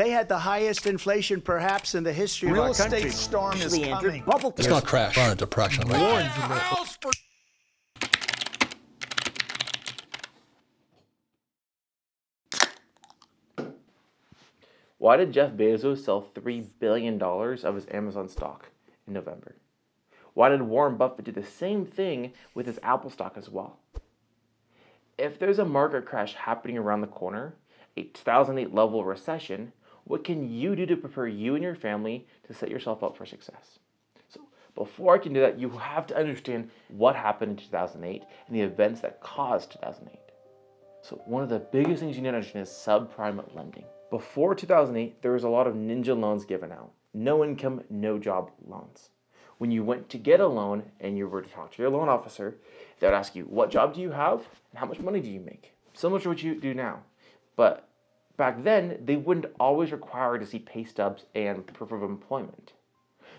They had the highest inflation perhaps in the history of our country. Real estate storm is coming. It's going to crash. We're in a depression. Right? Why did Jeff Bezos sell $3 billion of his Amazon stock in November? Why did Warren Buffett do the same thing with his Apple stock as well? If there's a market crash happening around the corner, a 2008 level recession, what can you do to prepare you and your family to set yourself up for success? So before I can do that, you have to understand what happened in 2008 and the events that caused 2008. So one of the biggest things you need to understand is subprime lending. Before 2008, there was a lot of ninja loans given out. No income, no job loans. When you went to get a loan and you were to talk to your loan officer, they would ask you, what job do you have and how much money do you make? Similar to what you do now. But back then, they wouldn't always require to see pay stubs and proof of employment.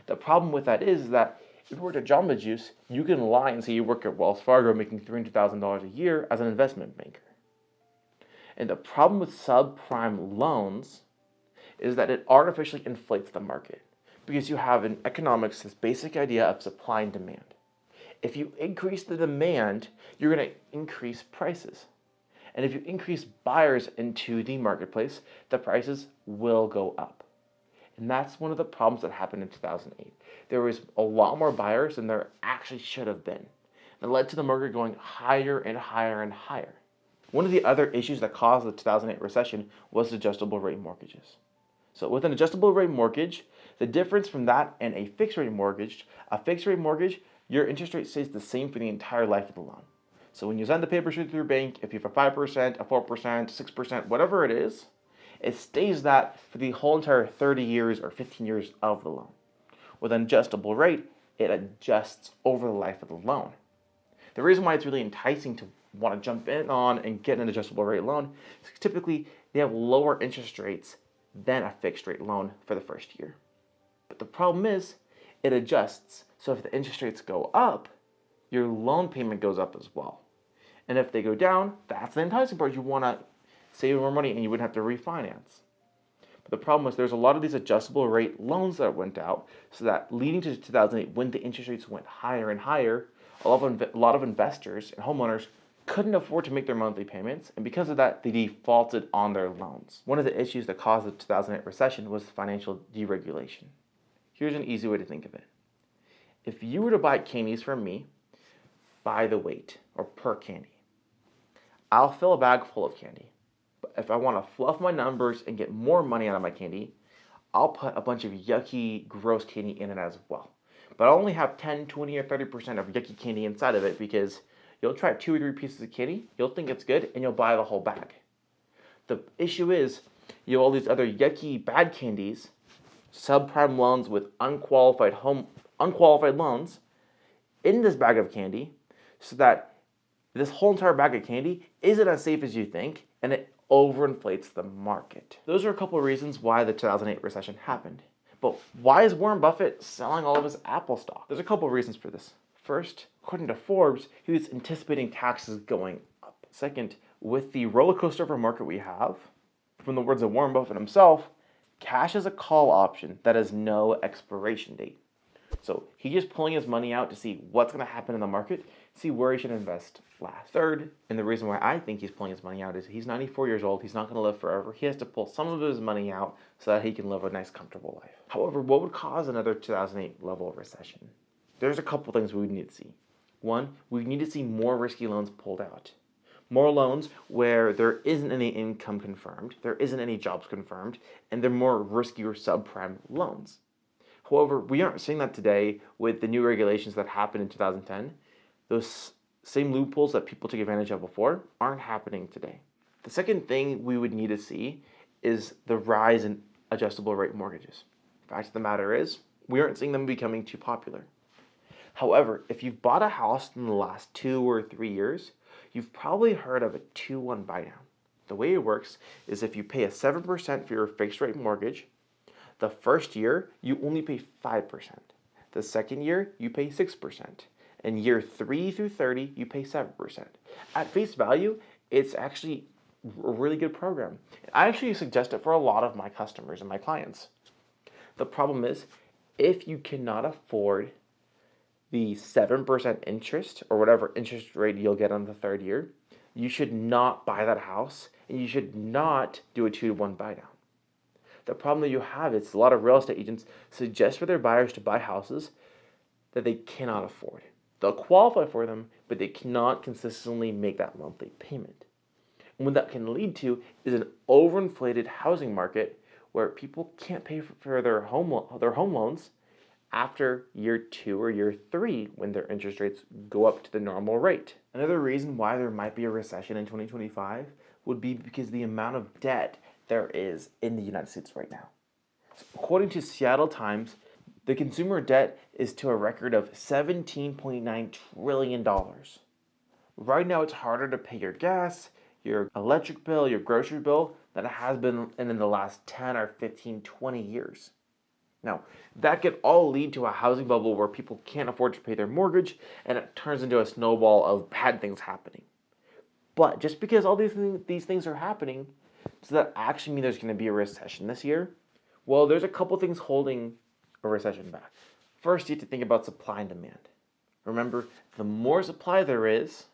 The problem with that is that if you work at Jamba Juice, you can lie and say you work at Wells Fargo making $300,000 a year as an investment banker. And the problem with subprime loans is that it artificially inflates the market because you have in economics this basic idea of supply and demand. If you increase the demand, you're going to increase prices. And if you increase buyers into the marketplace, the prices will go up. And that's one of the problems that happened in 2008. There was a lot more buyers than there actually should have been. It led to the market going higher and higher and higher. One of the other issues that caused the 2008 recession was adjustable rate mortgages. So with an adjustable rate mortgage, the difference from that and a fixed rate mortgage, your interest rate stays the same for the entire life of the loan. So when you send the papers through your bank, if you have a 5%, a 4%, 6%, whatever it is, it stays that for the whole entire 30 years or 15 years of the loan. With an adjustable rate, it adjusts over the life of the loan. The reason why it's really enticing to want to jump in on and get an adjustable rate loan is typically they have lower interest rates than a fixed rate loan for the first year. But the problem is it adjusts. So if the interest rates go up, your loan payment goes up as well. And if they go down, that's the enticing part. You want to save more money and you wouldn't have to refinance. But the problem is there's a lot of these adjustable rate loans that went out, so that leading to 2008, when the interest rates went higher and higher, a lot of investors and homeowners couldn't afford to make their monthly payments, and because of that, they defaulted on their loans. One of the issues that caused the 2008 recession was financial deregulation. Here's an easy way to think of it. If you were to buy candies from me by the weight or per candy, I'll fill a bag full of candy. But if I want to fluff my numbers and get more money out of my candy, I'll put a bunch of yucky, gross candy in it as well. But I'll only have 10, 20, or 30% of yucky candy inside of it because you'll try 2 or 3 pieces of candy, you'll think it's good, and you'll buy the whole bag. The issue is you have all these other yucky, bad candies, subprime loans with unqualified loans in this bag of candy, so that this whole entire bag of candy isn't as safe as you think, and it overinflates the market. Those are a couple of reasons why the 2008 recession happened. But why is Warren Buffett selling all of his Apple stock? There's a couple of reasons for this. First, according to Forbes, he was anticipating taxes going up. Second, with the roller coaster of a market we have, from the words of Warren Buffett himself, cash is a call option that has no expiration date. So he's just pulling his money out to see what's going to happen in the market, see where he should invest last. Third, and the reason why I think he's pulling his money out is he's 94 years old. He's not going to live forever. He has to pull some of his money out so that he can live a nice, comfortable life. However, what would cause another 2008 level of recession? There's a couple things we would need to see. One, we need to see more risky loans pulled out. More loans where there isn't any income confirmed, there isn't any jobs confirmed, and they're more risky or subprime loans. However, we aren't seeing that today with the new regulations that happened in 2010. Those same loopholes that people took advantage of before aren't happening today. The second thing we would need to see is the rise in adjustable rate mortgages. The fact of the matter is, we aren't seeing them becoming too popular. However, if you've bought a house in the last 2 or 3 years, you've probably heard of a 2-1 buy down. The way it works is if you pay a 7% for your fixed rate mortgage, the first year you only pay 5%. The second year you pay 6%. And year 3 through 30 you pay 7%. At face value, it's actually a really good program. I actually suggest it for a lot of my customers and my clients. The problem is, if you cannot afford the 7% interest or whatever interest rate you'll get on the third year, you should not buy that house and you should not do a 2-to-1 buy down. The problem that you have is a lot of real estate agents suggest for their buyers to buy houses that they cannot afford. They'll qualify for them, but they cannot consistently make that monthly payment. And what that can lead to is an overinflated housing market where people can't pay for their home loans after year 2 or year 3 when their interest rates go up to the normal rate. Another reason why there might be a recession in 2025 would be because the amount of debt there is in the United States right now. So according to Seattle Times, the consumer debt is to a record of $17.9 trillion. Right now, it's harder to pay your gas, your electric bill, your grocery bill than it has been in the last 10 or 15, 20 years. Now, that could all lead to a housing bubble where people can't afford to pay their mortgage, and it turns into a snowball of bad things happening. But just because all these things are happening, does that actually mean there's going to be a recession this year? Well, there's a couple things holding a recession back. First, you have to think about supply and demand. Remember, the more supply there is,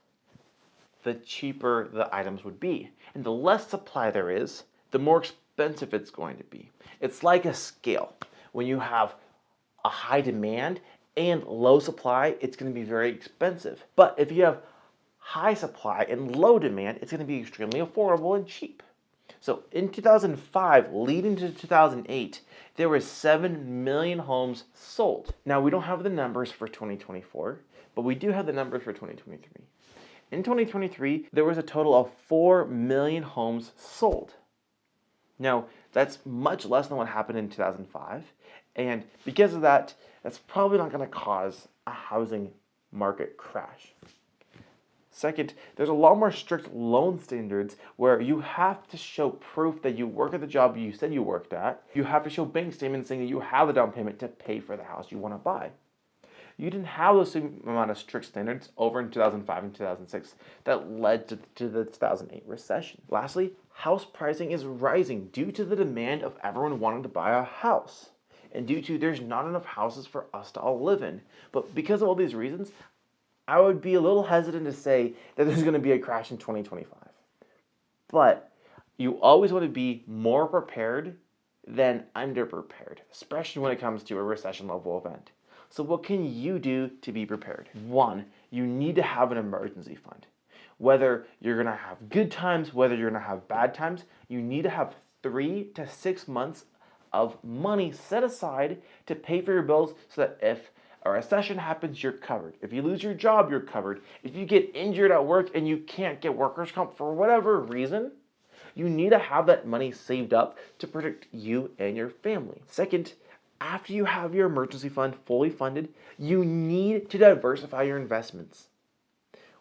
the cheaper the items would be. And the less supply there is, the more expensive it's going to be. It's like a scale. When you have a high demand and low supply, it's going to be very expensive. But if you have high supply and low demand, it's going to be extremely affordable and cheap. So in 2005, leading to 2008, there were 7 million homes sold. Now, we don't have the numbers for 2024, but we do have the numbers for 2023. In 2023, there was a total of 4 million homes sold. Now, that's much less than what happened in 2005, and because of that, that's probably not going to cause a housing market crash. Second, there's a lot more strict loan standards where you have to show proof that you work at the job you said you worked at. You have to show bank statements saying that you have the down payment to pay for the house you want to buy. You didn't have those same amount of strict standards over in 2005 and 2006 that led to the 2008 recession. Lastly, house pricing is rising due to the demand of everyone wanting to buy a house and due to there's not enough houses for us to all live in. But because of all these reasons, I would be a little hesitant to say that there's going to be a crash in 2025. But you always want to be more prepared than underprepared, especially when it comes to a recession level event. So what can you do to be prepared? 1, you need to have an emergency fund. Whether you're going to have good times, whether you're going to have bad times, you need to have 3 to 6 months of money set aside to pay for your bills so that if a recession happens, you're covered. If you lose your job, you're covered. If you get injured at work and you can't get workers' comp for whatever reason, you need to have that money saved up to protect you and your family. Second, after you have your emergency fund fully funded, you need to diversify your investments.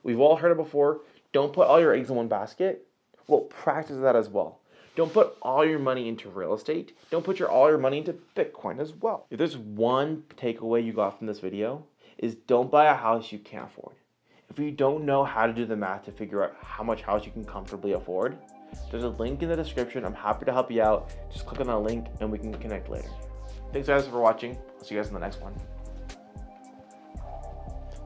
We've all heard it before, don't put all your eggs in one basket. Well, practice that as well. Don't put all your money into real estate. Don't put all your money into Bitcoin as well. If there's one takeaway you got from this video, is don't buy a house you can't afford. If you don't know how to do the math to figure out how much house you can comfortably afford, there's a link in the description. I'm happy to help you out. Just click on that link and we can connect later. Thanks guys for watching. I'll see you guys in the next one.